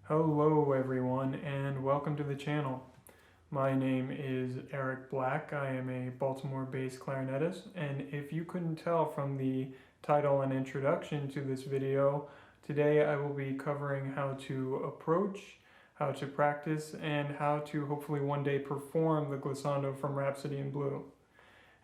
Hello everyone and welcome to the channel. My name is Eric Black. I am a Baltimore-based clarinetist, and if you couldn't tell from the title and introduction to this video, today I will be covering how to approach, how to practice, and how to hopefully one day perform the Glissando from Rhapsody in Blue.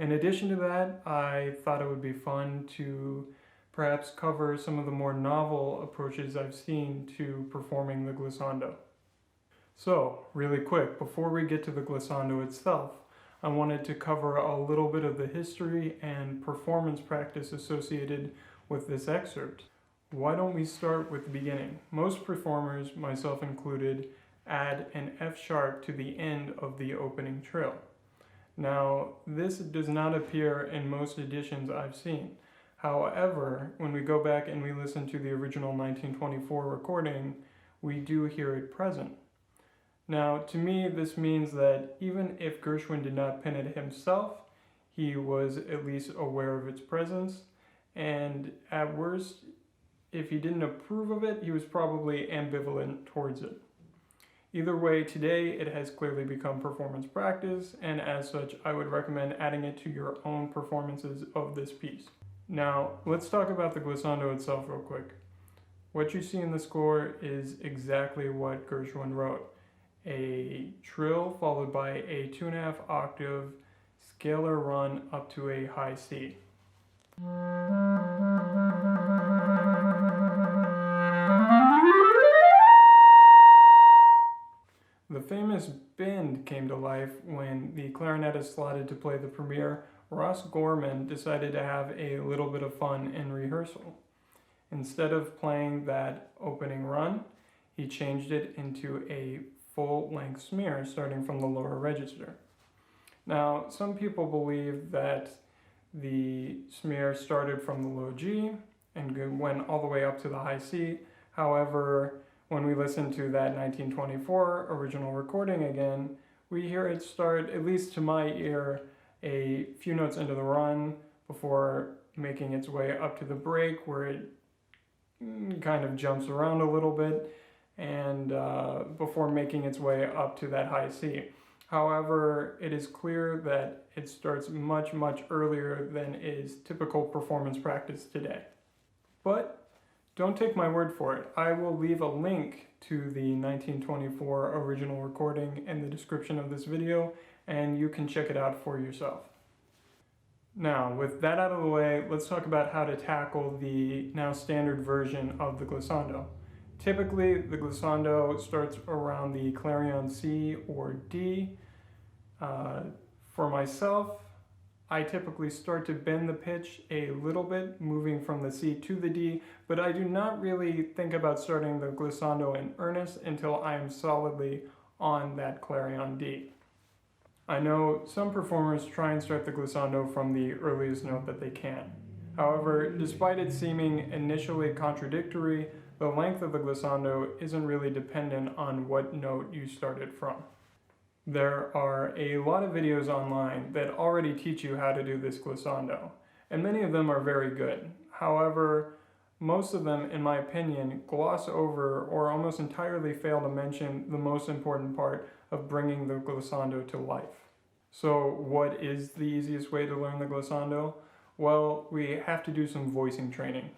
In addition to that, I thought it would be fun to perhaps cover some of the more novel approaches I've seen to performing the glissando. So, really quick, before we get to the glissando itself, I wanted to cover a little bit of the history and performance practice associated with this excerpt. Why don't we start with the beginning? Most performers, myself included, add an F sharp to the end of the opening trill. Now, this does not appear in most editions I've seen. However, when we go back and we listen to the original 1924 recording, we do hear it present. Now, to me, this means that even if Gershwin did not pen it himself, he was at least aware of its presence, and at worst, if he didn't approve of it, he was probably ambivalent towards it. Either way, today it has clearly become performance practice, and as such, I would recommend adding it to your own performances of this piece. Now, let's talk about the glissando itself real quick. What you see in the score is exactly what Gershwin wrote. A trill followed by a 2.5 octave scalar run up to a high C. The famous bend came to life when the clarinetist slotted to play the premiere. Ross Gorman decided to have a little bit of fun in rehearsal. Instead of playing that opening run, he changed it into a full-length smear starting from the lower register. Now, some people believe that the smear started from the low G and went all the way up to the high C. However, when we listen to that 1924 original recording again, we hear it start, at least to my ear, a few notes into the run before making its way up to the break, where it kind of jumps around a little bit, and before making its way up to that high C. However, it is clear that it starts much, much earlier than is typical performance practice today. But don't take my word for it. I will leave a link to the 1924 original recording in the description of this video, and you can check it out for yourself. Now, with that out of the way, let's talk about how to tackle the now standard version of the glissando. Typically, the glissando starts around the clarion C or D. For myself, I typically start to bend the pitch a little bit, moving from the C to the D, but I do not really think about starting the glissando in earnest until I am solidly on that clarion D. I know some performers try and start the glissando from the earliest note that they can. However, despite it seeming initially contradictory, the length of the glissando isn't really dependent on what note you started from. There are a lot of videos online that already teach you how to do this glissando, and many of them are very good. However, most of them, in my opinion, gloss over or almost entirely fail to mention the most important part of bringing the glissando to life. So what is the easiest way to learn the glissando? Well, we have to do some voicing training.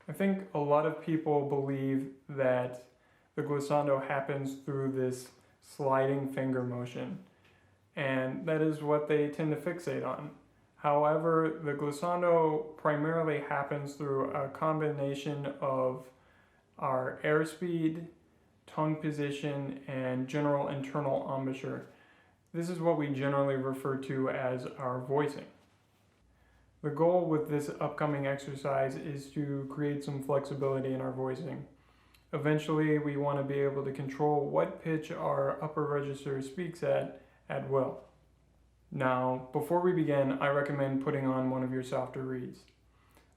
I think a lot of people believe that the glissando happens through this sliding finger motion, and that is what they tend to fixate on. However, the glissando primarily happens through a combination of our airspeed, tongue position, and general internal embouchure. This is what we generally refer to as our voicing. The goal with this upcoming exercise is to create some flexibility in our voicing. Eventually, we want to be able to control what pitch our upper register speaks at will. Now, before we begin, I recommend putting on one of your softer reeds.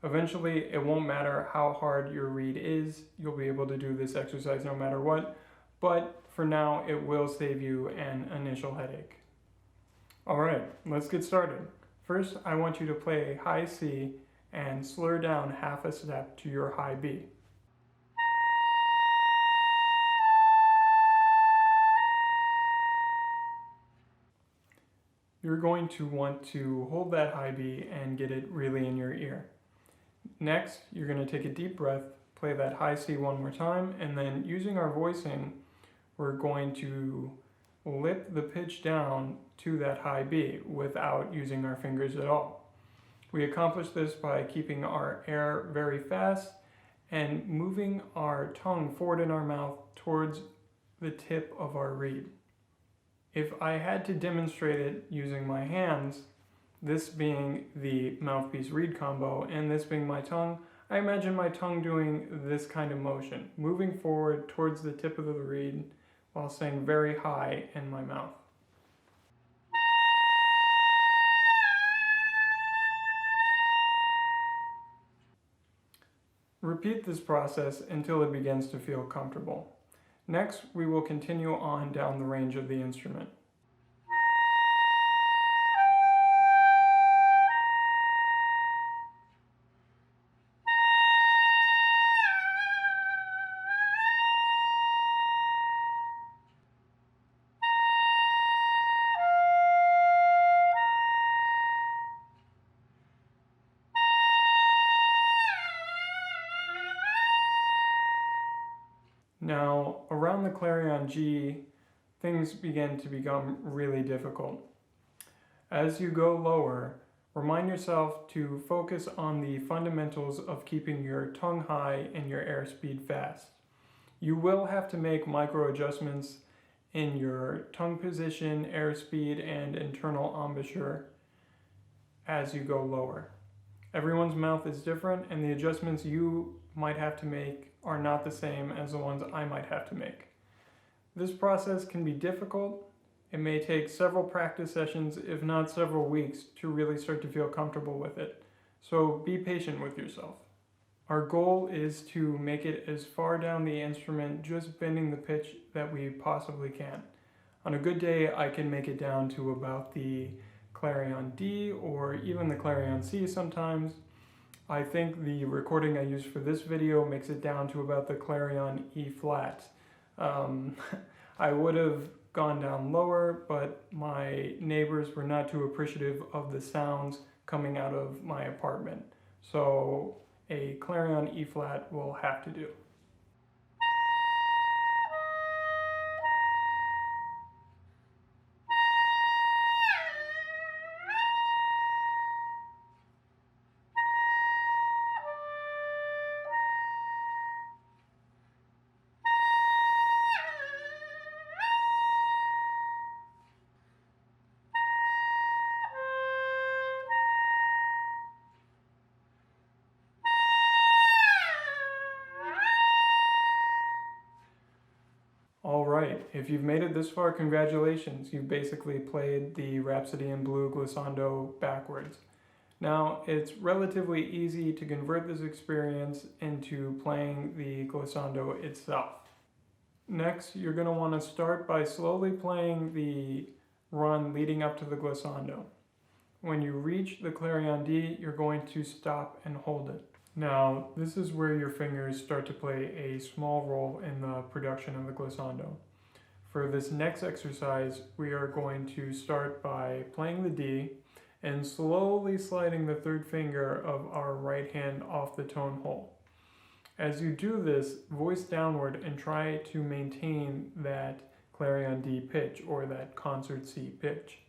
Eventually, it won't matter how hard your reed is, you'll be able to do this exercise no matter what, but for now, it will save you an initial headache. Alright, let's get started. First, I want you to play a high C and slur down half a step to your high B. you're going to want to hold that high B and get it really in your ear. Next, you're going to take a deep breath, play that high C one more time, and then using our voicing, we're going to lip the pitch down to that high B without using our fingers at all. We accomplish this by keeping our air very fast and moving our tongue forward in our mouth towards the tip of our reed. If I had to demonstrate it using my hands, this being the mouthpiece reed combo and this being my tongue, I imagine my tongue doing this kind of motion, moving forward towards the tip of the reed while staying very high in my mouth. Repeat this process until it begins to feel comfortable. Next, we will continue on down the range of the instrument. Now, around the clarion G, things begin to become really difficult. As you go lower, remind yourself to focus on the fundamentals of keeping your tongue high and your airspeed fast. You will have to make micro adjustments in your tongue position, airspeed, and internal embouchure as you go lower. Everyone's mouth is different, and the adjustments you might have to make are not the same as the ones I might have to make. This process can be difficult. It may take several practice sessions, if not several weeks, to really start to feel comfortable with it. So be patient with yourself. Our goal is to make it as far down the instrument, just bending the pitch, that we possibly can. On a good day, I can make it down to about the clarion D or even the clarion C sometimes. I think the recording I used for this video makes it down to about the clarion E flat. I would have gone down lower, but my neighbors were not too appreciative of the sounds coming out of my apartment. So a clarion E flat will have to do. Alright, if you've made it this far, congratulations. You've basically played the Rhapsody in Blue Glissando backwards. Now, it's relatively easy to convert this experience into playing the glissando itself. Next, you're going to want to start by slowly playing the run leading up to the glissando. When you reach the clarion D, you're going to stop and hold it. Now, this is where your fingers start to play a small role in the production of the glissando. For this next exercise, we are going to start by playing the D and slowly sliding the third finger of our right hand off the tone hole. As you do this, voice downward and try to maintain that clarion D pitch or that concert C pitch.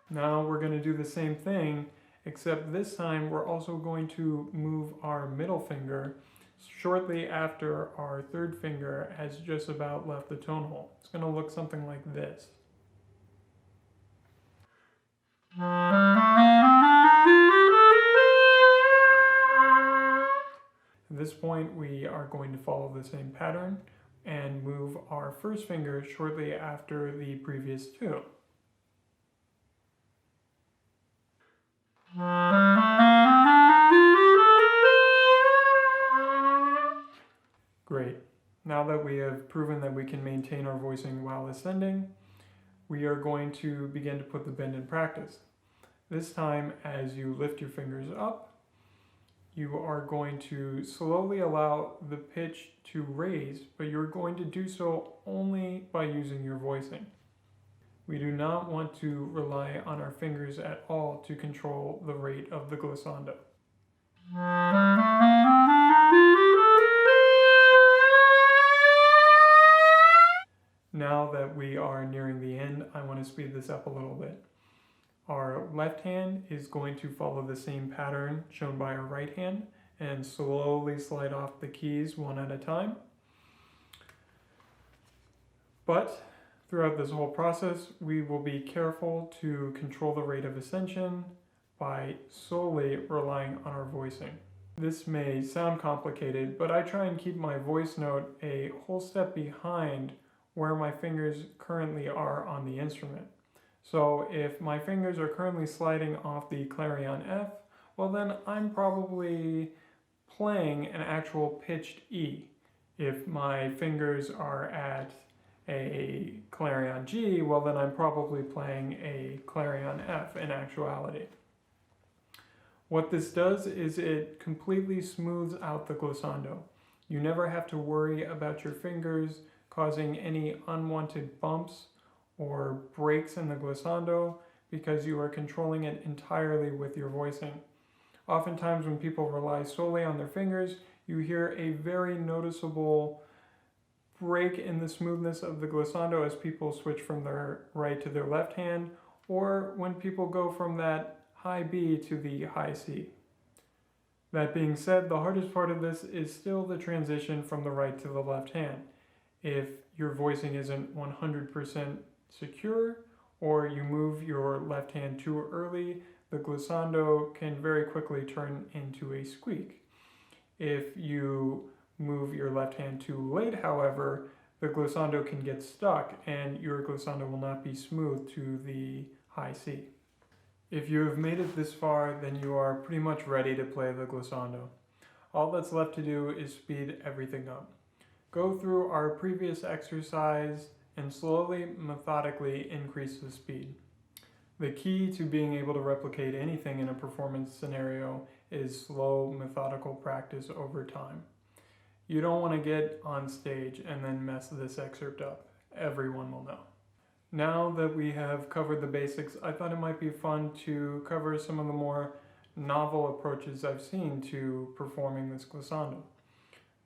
Now we're going to do the same thing, except this time we're also going to move our middle finger shortly after our third finger has just about left the tone hole. It's going to look something like this. At this point, we are going to follow the same pattern and move our first finger shortly after the previous two. Great. Now that we have proven that we can maintain our voicing while ascending, we are going to begin to put the bend in practice. This time, as you lift your fingers up, you are going to slowly allow the pitch to raise, but you're going to do so only by using your voicing. We do not want to rely on our fingers at all to control the rate of the glissando. Now that we are nearing the end, I want to speed this up a little bit. Our left hand is going to follow the same pattern shown by our right hand and slowly slide off the keys one at a time. But throughout this whole process, we will be careful to control the rate of ascension by solely relying on our voicing. This may sound complicated, but I try and keep my voice note a whole step behind where my fingers currently are on the instrument. So if my fingers are currently sliding off the clarion F, well then I'm probably playing an actual pitched E. If my fingers are at a clarion G, well then I'm probably playing a clarion F in actuality. What this does is it completely smooths out the glissando. You never have to worry about your fingers causing any unwanted bumps or breaks in the glissando because you are controlling it entirely with your voicing. Oftentimes when people rely solely on their fingers, you hear a very noticeable break in the smoothness of the glissando as people switch from their right to their left hand, or when people go from that high B to the high C. That being said, the hardest part of this is still the transition from the right to the left hand. If your voicing isn't 100% secure, or you move your left hand too early, the glissando can very quickly turn into a squeak. If you move your left hand too late, however, the glissando can get stuck and your glissando will not be smooth to the high C. If you have made it this far, then you are pretty much ready to play the glissando. All that's left to do is speed everything up. Go through our previous exercise and slowly, methodically increase the speed. The key to being able to replicate anything in a performance scenario is slow, methodical practice over time. You don't want to get on stage and then mess this excerpt up. Everyone will know. Now that we have covered the basics, I thought it might be fun to cover some of the more novel approaches I've seen to performing this glissando.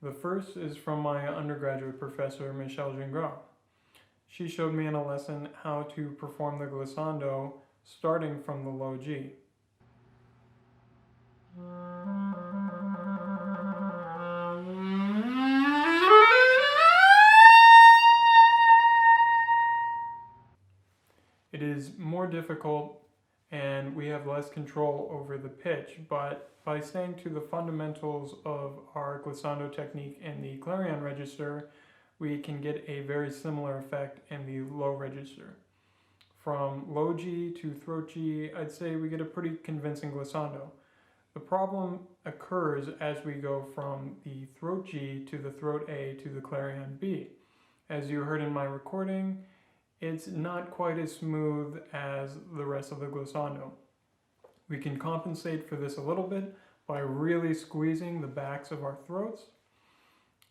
The first is from my undergraduate professor, Michelle Gingras. She showed me in a lesson how to perform the glissando starting from the low G. It is more difficult and we have less control over the pitch, but by staying to the fundamentals of our glissando technique in the clarion register, we can get a very similar effect in the low register. From low G to throat G, I'd say we get a pretty convincing glissando. The problem occurs as we go from the throat G to the throat A to the clarion B. As you heard in my recording, it's not quite as smooth as the rest of the glissando. We can compensate for this a little bit by really squeezing the backs of our throats,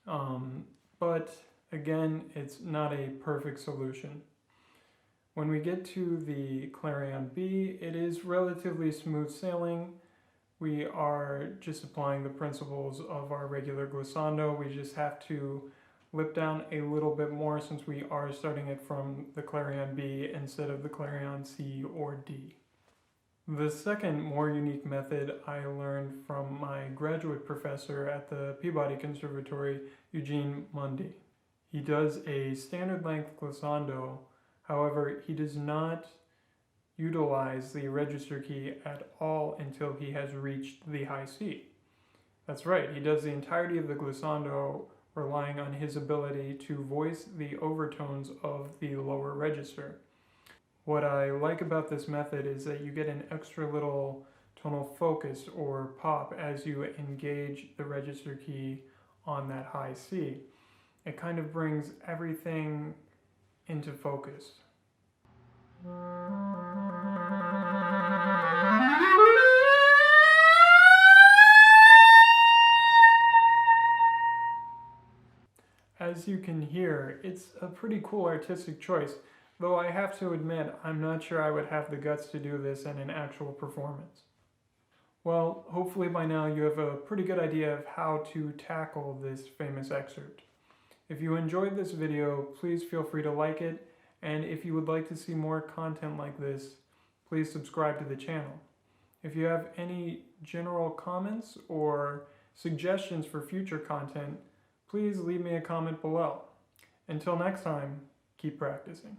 but again, it's not a perfect solution. When we get to the clarion B, it is relatively smooth sailing. We are just applying the principles of our regular glissando. We just have to lip down a little bit more since we are starting it from the clarion B instead of the clarion C or D. The second, more unique method I learned from my graduate professor at the Peabody Conservatory, Eugene Mundy. He does a standard length glissando, however, he does not utilize the register key at all until he has reached the high C. That's right, he does the entirety of the glissando relying on his ability to voice the overtones of the lower register. What I like about this method is that you get an extra little tonal focus or pop as you engage the register key on that high C. It kind of brings everything into focus. you can hear, it's a pretty cool artistic choice, though I have to admit I'm not sure I would have the guts to do this in an actual performance. Well, hopefully by now you have a pretty good idea of how to tackle this famous excerpt. If you enjoyed this video, please feel free to like it, and if you would like to see more content like this, please subscribe to the channel. If you have any general comments or suggestions for future content, please leave me a comment below. Until next time, keep practicing.